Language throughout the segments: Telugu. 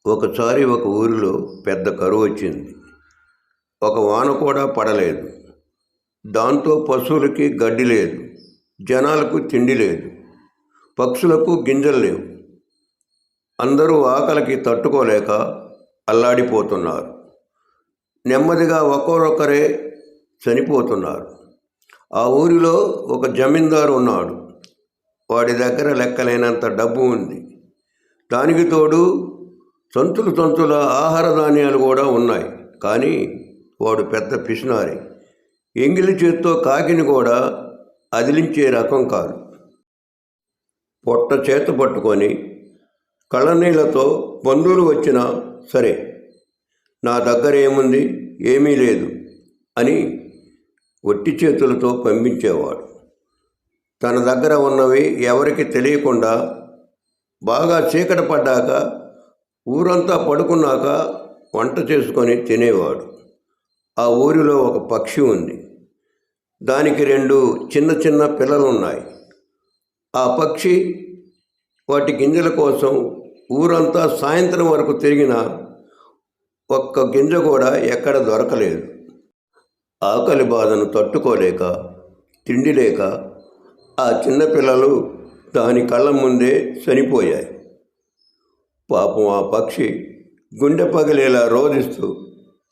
ఒకసారి ఒక ఊరిలో పెద్ద కరువు వచ్చింది. ఒక వాన కూడా పడలేదు. దాంతో పశువులకి గడ్డి లేదు, జనాలకు తిండి లేదు, పక్షులకు గింజలు లేవు. అందరూ ఆకలికి తట్టుకోలేక అల్లాడిపోతున్నారు. నెమ్మదిగా ఒక్కొక్కరే చనిపోతున్నారు. ఆ ఊరిలో ఒక జమీందారు ఉన్నాడు. వాడి దగ్గర లెక్కలేనంత డబ్బు ఉంది. దానికి తోడు సంచుల ఆహార ధాన్యాలు కూడా ఉన్నాయి. కానీ వాడు పెద్ద పిసినారి. ఎంగిలి చేత్తో కాకిని కూడా అదిలించే రకం కాదు. పొట్ట చేత పట్టుకొని కళ్ళనీళ్లతో బంధువులు వచ్చినా సరే, నా దగ్గర ఏముంది, ఏమీ లేదు అని ఒట్టి చేతులతో పంపించేవాడు. తన దగ్గర ఉన్నవి ఎవరికి తెలియకుండా బాగా చీకటి పడ్డాక, ఊరంతా పడుకున్నాక వంట చేసుకొని తినేవాడు. ఆ ఊరిలో ఒక పక్షి ఉంది. దానికి 2 చిన్న పిల్లలు ఉన్నాయి. ఆ పక్షి వాటి గింజల కోసం ఊరంతా సాయంత్రం వరకు తిరిగినా ఒక్క గింజ కూడా ఎక్కడ దొరకలేదు. ఆకలి బాధను తట్టుకోలేక, తిండి లేక ఆ చిన్నపిల్లలు దాని కళ్ళ ముందే చనిపోయాయి. పాపం ఆ పక్షి గుండె పగిలేలా రోదిస్తూ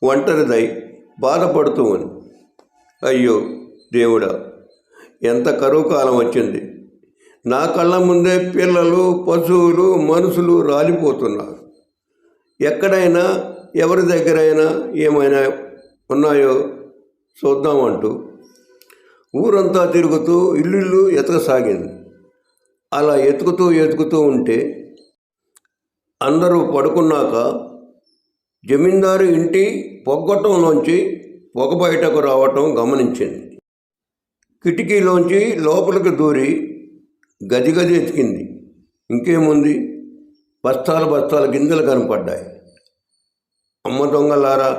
ఒంటరిదై బాధపడుతూ ఉంది. అయ్యో దేవుడా, ఎంత కరువు కాలం వచ్చింది. నా కళ్ళ ముందే పిల్లలు, పశువులు, మనుషులు రాలిపోతున్నారు. ఎక్కడైనా ఎవరి దగ్గరైనా ఏమైనా ఉన్నాయో చూద్దామంటూ ఊరంతా తిరుగుతూ ఇల్లు ఎతకసాగింది. అలా ఎతుకుతూ ఉంటే అందరూ పడుకున్నాక జమీందారు ఇంటి పొగ్గొట్టంలోంచి పొగ బయటకు రావటం గమనించింది. కిటికీలోంచి లోపలికి దూరి గది ఎతికింది. ఇంకేముంది, బస్తాల గింజలు కనపడ్డాయి. అమ్మ దొంగలారా,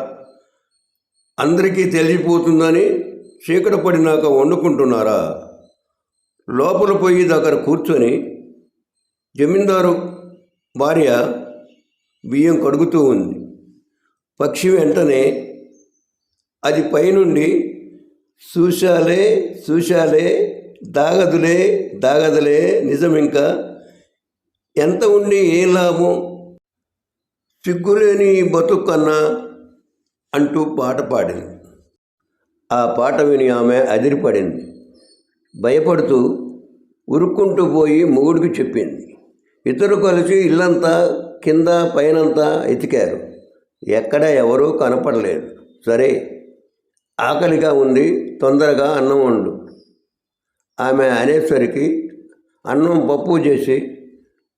అందరికీ తెలిసిపోతుందని చీకటి పడినాక వండుకుంటున్నారా? లోపల పొయ్యి దగ్గర కూర్చొని జమీందారు భార్య బియ్యం కడుగుతూ ఉంది. పక్షి వెంటనే అది పైనుండి చూశాలే దాగదులే నిజమింకా, ఎంత ఉండి ఏం లాభం, సిగ్గులేని బతుకన్నా అంటూ పాట పాడింది. ఆ పాట విని ఆమె అదిరిపడింది. భయపడుతూ ఉరుక్కుంటూ పోయి మొగుడికి చెప్పింది. ఇద్దరు కలిసి ఇల్లంతా కింద పైనంతా ఎతికారు. ఎక్కడ ఎవరూ కనపడలేదు. సరే, ఆకలిగా ఉంది, తొందరగా అన్నం వండు ఆమె అనేసరికి అన్నం పప్పు చేసి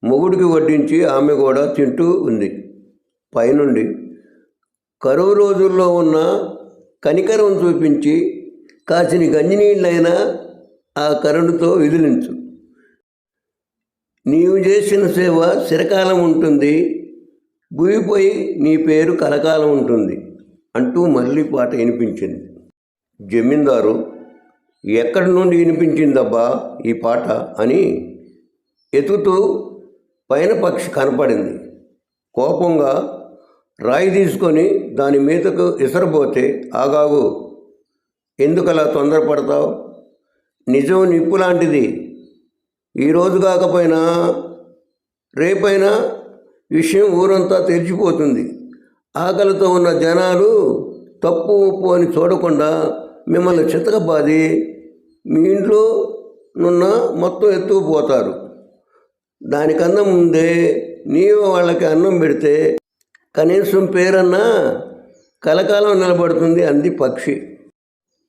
మొగుడికి వడ్డించి ఆమె కూడా తింటూ ఉంది. పైనుండి కరువు రోజుల్లో ఉన్న కనికరం చూపించి కాసిన గంజినీళ్ళైనా ఆ కరుణతో విదిలించు. నీవు చేసిన సేవ చిరకాలం ఉంటుంది, భూమిపై నీ పేరు కలకాలం ఉంటుంది అంటూ మళ్ళీ పాట వినిపించింది. జమీందారు ఎక్కడి నుండి వినిపించిందబ్బా ఈ పాట అని ఎతుకుతూ పైన పక్షి కనపడింది. కోపంగా రాయి తీసుకొని దాని మీదకు విసరబోతే, ఆగాగు, ఎందుకలా తొందరపడతావు? నిజం నిప్పు లాంటిది. ఈరోజు కాకపోయినా రేపైనా విషయం ఊరంతా తెలిసిపోతుంది. ఆకలితో ఉన్న జనాలు తప్పు ఉప్పు అని చూడకుండా మిమ్మల్ని చితకబాది మీ ఇంట్లో నున్న మొత్తం ఎత్తుకుపోతారు. దానికన్నా ముందే నీవు వాళ్ళకి అన్నం పెడితే కనీసం పేరన్నా కలకాలం నిలబడుతుంది అంది పక్షి.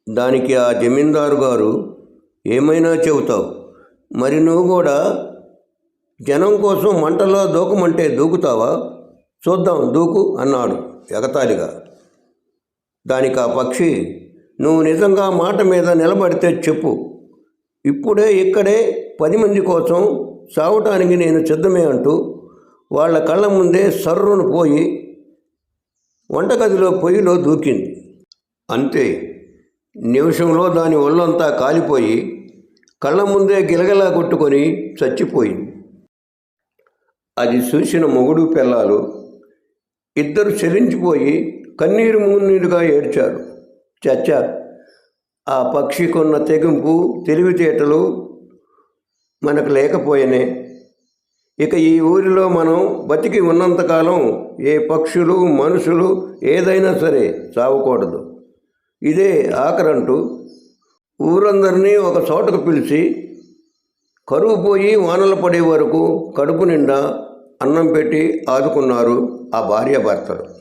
దానికి ఆ జమీందారు గారు, ఏమైనా చెబుతావు, మరి నువ్వు కూడా జనం కోసం మంటలో దూకమంటే దూకుతావా? చూద్దాం, దూకు అన్నాడు ఎగతాళిగా. దానికి ఆ పక్షి, నువ్వు నిజంగా మాట మీద నిలబడితే చెప్పు, ఇప్పుడే ఇక్కడే 10 మంది కోసం చావటానికి నేను సిద్ధమే అంటూ వాళ్ళ కళ్ళ ముందే సర్రును పోయి వంటగదిలో పొయ్యిలో దూకింది. అంతే, నిమిషంలో దాని ఒళ్ళంతా కాలిపోయి కళ్ళ ముందే గిలగలా కొట్టుకొని చచ్చిపోయింది. అది చూసిన మొగుడు పిల్లలు ఇద్దరు చెలించిపోయి కన్నీరు మున్నీరుగా ఏడ్చారు. చచ్చా, ఆ పక్షికున్న తెగింపు తెలివితేటలు మనకు లేకపోయినే. ఇక ఈ ఊరిలో మనం బతికి ఉన్నంతకాలం ఏ పక్షులు మనుషులు ఏదైనా సరే చావకూడదు. ఇదే ఆఖరంటూ ఊరందరినీ ఒక చోటకు పిలిచి కరువు పోయి వానలు పడే వరకు కడుపు నిండా అన్నం పెట్టి ఆదుకున్నారు ఆ భార్యాభర్తలు.